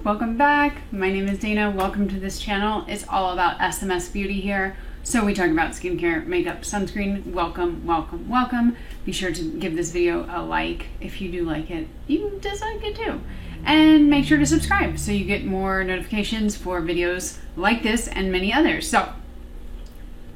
welcome back. My name is Dana. Welcome to this channel. It's all about SMS beauty here. So we talk about skincare, makeup, sunscreen. Welcome, welcome, welcome. Be sure to give this video a like if you do like it. You can dislike it too. And make sure to subscribe so you get more notifications for videos like this and many others. So,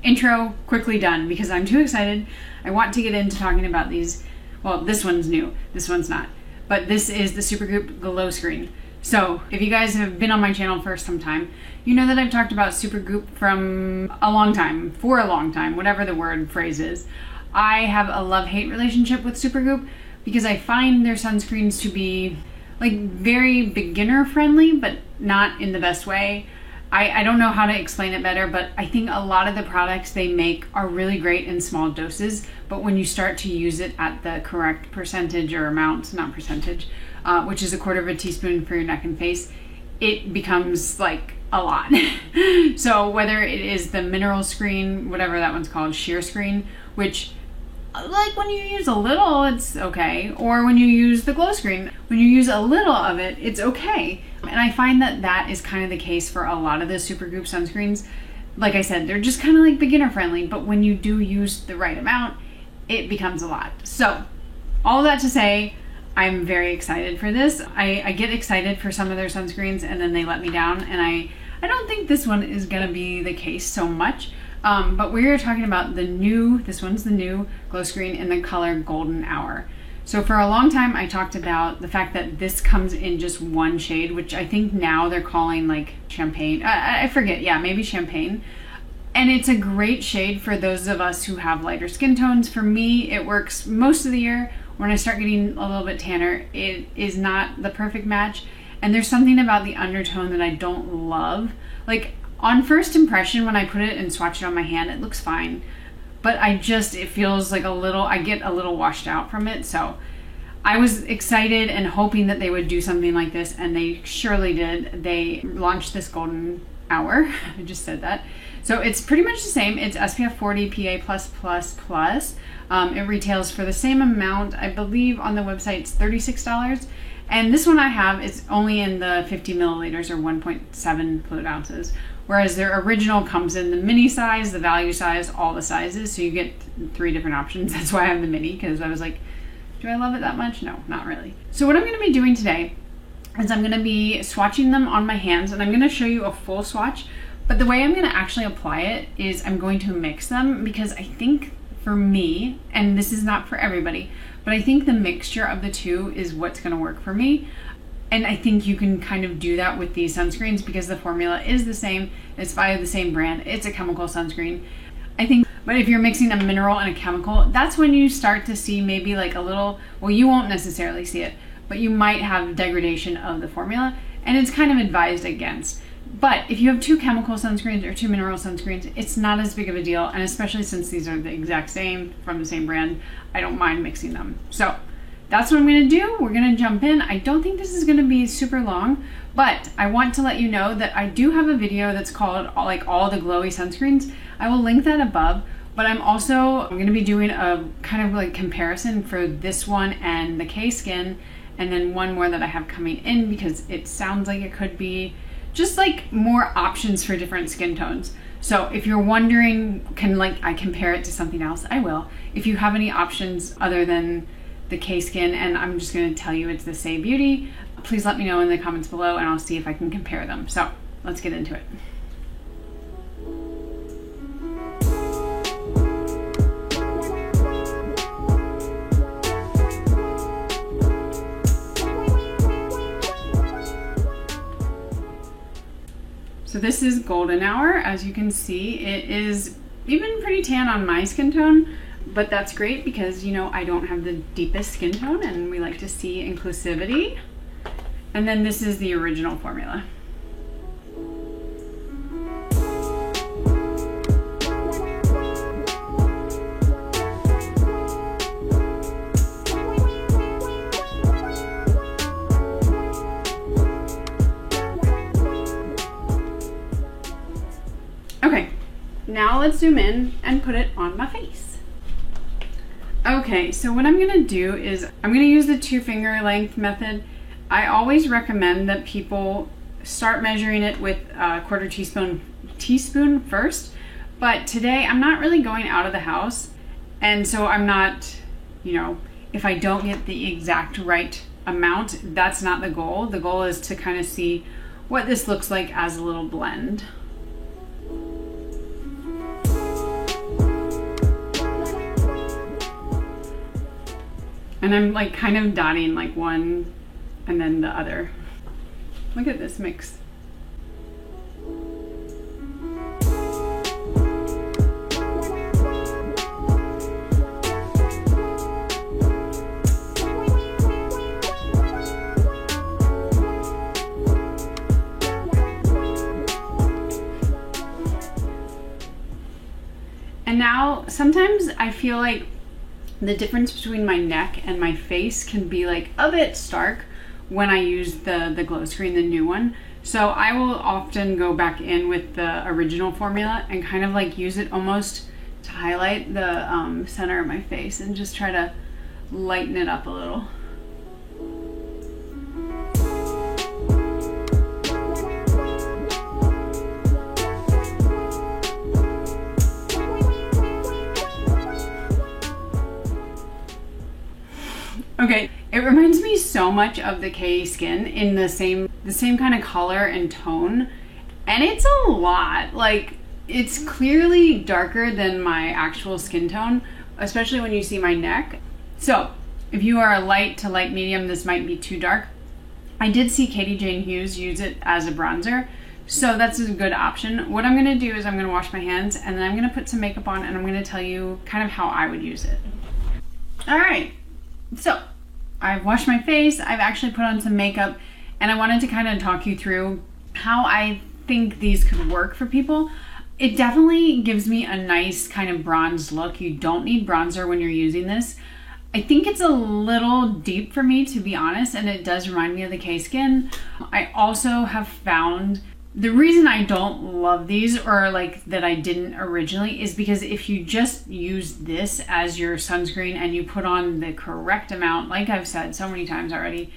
intro quickly done because I'm too excited. I want to get into talking about these. Well, this one's new. This one's not. But this is the Supergoop Glow Screen. So, if you guys have been on my channel for some time, you know that I've talked about Supergoop from a long time, for a long time, whatever the phrase is. I have a love-hate relationship with Supergoop because I find their sunscreens to be like very beginner friendly, but not in the best way. I don't know how to explain it better, but I think a lot of the products they make are really great in small doses, but when you start to use it at the correct percentage or amount, not percentage, which is 1/4 teaspoon for your neck and face, it becomes like a lot. So whether it is the mineral screen, whatever that one's called, sheer screen, which like when you use a little, it's okay. Or when you use the glow screen, when you use a little of it, it's okay. And I find that that is kind of the case for a lot of the Supergoop sunscreens. Like I said, they're just kind of like beginner friendly, but when you do use the right amount, it becomes a lot. So all that to say, I'm very excited for this. I get excited for some of their sunscreens and then they let me down, and I don't think this one is gonna be the case so much. But we're talking about this one's the new glow screen in the color Golden Hour. So for a long time, I talked about the fact that this comes in just one shade, which I think now they're calling like champagne. I forget, yeah, maybe champagne. And it's a great shade for those of us who have lighter skin tones. For me, it works most of the year. When I start getting a little bit tanner, it is not the perfect match. And there's something about the undertone that I don't love. Like, on first impression, when I put it and swatch it on my hand, it looks fine. But it feels like I get a little washed out from it. So I was excited and hoping that they would do something like this, and they surely did. They launched this Golden Hour. I just said that. So it's pretty much the same. It's SPF 40 PA++++. It retails for the same amount. I believe on the website it's $36. And this one I have is only in the 50 milliliters or 1.7 fluid ounces. Whereas their original comes in the mini size, the value size, all the sizes. So you get 3 different options. That's why I have the mini, because I was like, do I love it that much? No, not really. So what I'm going to be doing today is I'm going to be swatching them on my hands, and I'm going to show you a full swatch. But the way I'm going to actually apply it is I'm going to mix them, because I think for me, and this is not for everybody, but I think the mixture of the two is what's going to work for me. And I think you can kind of do that with these sunscreens because the formula is the same. It's by the same brand. It's a chemical sunscreen. I think, but if you're mixing a mineral and a chemical, that's when you start to see maybe like a little, well, you won't necessarily see it, but you might have degradation of the formula, and it's kind of advised against. But if you have 2 chemical sunscreens or 2 mineral sunscreens, it's not as big of a deal. And especially since these are the exact same from the same brand, I don't mind mixing them. So that's what I'm going to do. We're going to jump in. I don't think this is going to be super long, but I want to let you know that I do have a video that's called like all the glowy sunscreens. I will link that above, but I'm going to be doing a kind of like comparison for this one and the K-Skin, and then one more that I have coming in because it sounds like it could be just like more options for different skin tones. So if you're wondering, can I compare it to something else? I will. If you have any options other than the K-Skin, and I'm just going to tell you it's the Saie Beauty, please let me know in the comments below and I'll see if I can compare them. So let's get into it. So this is Golden Hour. As you can see, it is even pretty tan on my skin tone, but that's great because, you know, I don't have the deepest skin tone and we like to see inclusivity. And then this is the original formula. Okay, now let's zoom in and put it on my face. Okay, so what I'm gonna do is I'm gonna use the 2 finger length method. I always recommend that people start measuring it with a quarter teaspoon first. But today I'm not really going out of the house, and so I'm not, you know, if I don't get the exact right amount, that's not the goal. The goal is to kind of see what this looks like as a little blend. And I'm like kind of dotting like one and then the other. Look at this mix. And now sometimes I feel like the difference between my neck and my face can be like a bit stark when I use the glow screen, the new one. So I will often go back in with the original formula and kind of like use it almost to highlight the center of my face and just try to lighten it up a little. Okay, it reminds me so much of the K-Skin in the same kind of color and tone, and it's a lot. Like, it's clearly darker than my actual skin tone, especially when you see my neck. So if you are a light to light medium, this might be too dark. I did see Katie Jane Hughes use it as a bronzer, so that's a good option. What I'm gonna do is I'm gonna wash my hands and then I'm gonna put some makeup on and I'm gonna tell you kind of how I would use it. All right. So I've washed my face, I've actually put on some makeup, and I wanted to kind of talk you through how I think these could work for people. It definitely gives me a nice kind of bronze look. You don't need bronzer when you're using this. I think it's a little deep for me, to be honest, and it does remind me of the K-Skin. I also have found the reason I don't love these, or like that I didn't originally, is because if you just use this as your sunscreen and you put on the correct amount, like I've said so many times already,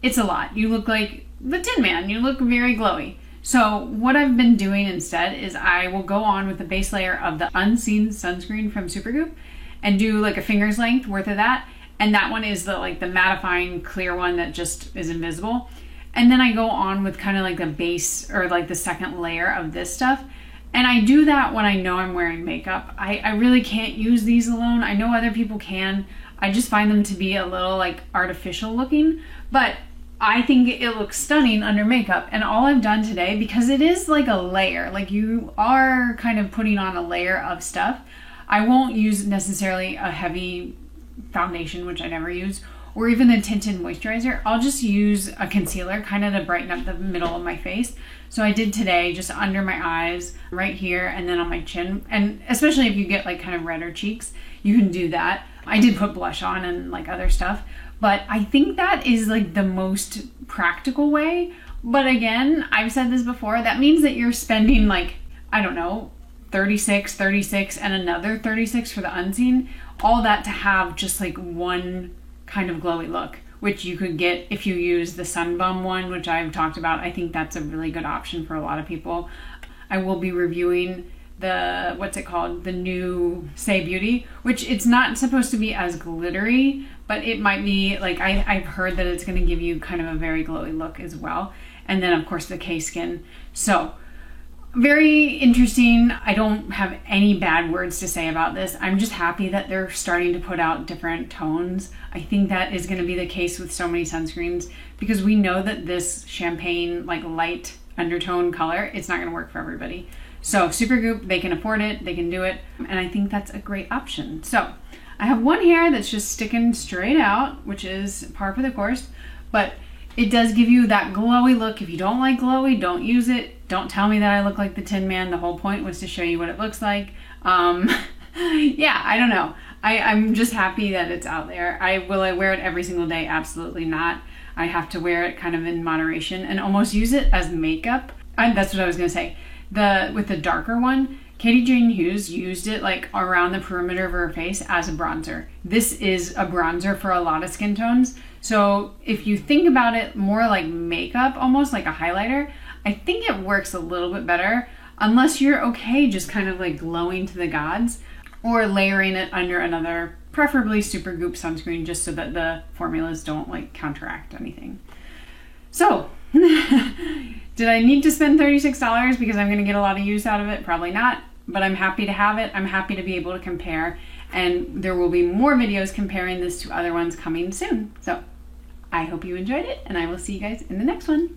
it's a lot. You look like the Tin Man. You look very glowy. So what I've been doing instead is I will go on with the base layer of the Unseen sunscreen from Supergoop and do like a finger's length worth of that. And that one is the like the mattifying clear one that just is invisible. And then I go on with kind of like the base or like the second layer of this stuff. And I do that when I know I'm wearing makeup. I really can't use these alone. I know other people can. I just find them to be a little like artificial looking, but I think it looks stunning under makeup. And all I've done today, because it is like a layer, like you are kind of putting on a layer of stuff. I won't use necessarily a heavy foundation, which I never use, or even a tinted moisturizer. I'll just use a concealer kind of to brighten up the middle of my face. So I did today just under my eyes, right here, and then on my chin. And especially if you get like kind of redder cheeks, you can do that. I did put blush on and like other stuff, but I think that is like the most practical way. But again, I've said this before, that means that you're spending like, I don't know, 36 and another 36 for the Unseen, all that to have just like one kind of glowy look, which you could get if you use the Sun Bum one, which I've talked about. I think that's a really good option for a lot of people. I will be reviewing the, what's it called? The new Saie Beauty, which it's not supposed to be as glittery, but it might be like, I've heard that it's going to give you kind of a very glowy look as well. And then of course the K-Skin. So very interesting. I don't have any bad words to say about this. I'm just happy that they're starting to put out different tones. I think that is going to be the case with so many sunscreens, because we know that this champagne, like light undertone color, it's not going to work for everybody. So Supergoop, they can afford it, they can do it, and I think that's a great option. So I have one hair that's just sticking straight out, which is par for the course, but it does give you that glowy look. If you don't like glowy, don't use it. Don't tell me that I look like the Tin Man. The whole point was to show you what it looks like. Yeah, I don't know. I'm just happy that it's out there. Will I wear it every single day? Absolutely not. I have to wear it kind of in moderation and almost use it as makeup. That's what I was gonna say. With the darker one, Katie Jane Hughes used it like around the perimeter of her face as a bronzer. This is a bronzer for a lot of skin tones. So if you think about it more like makeup, almost like a highlighter, I think it works a little bit better, unless you're okay just kind of like glowing to the gods, or layering it under another, preferably Supergoop sunscreen, just so that the formulas don't like counteract anything. So, did I need to spend $36 because I'm going to get a lot of use out of it? Probably not, but I'm happy to have it. I'm happy to be able to compare, and there will be more videos comparing this to other ones coming soon. So I hope you enjoyed it, and I will see you guys in the next one.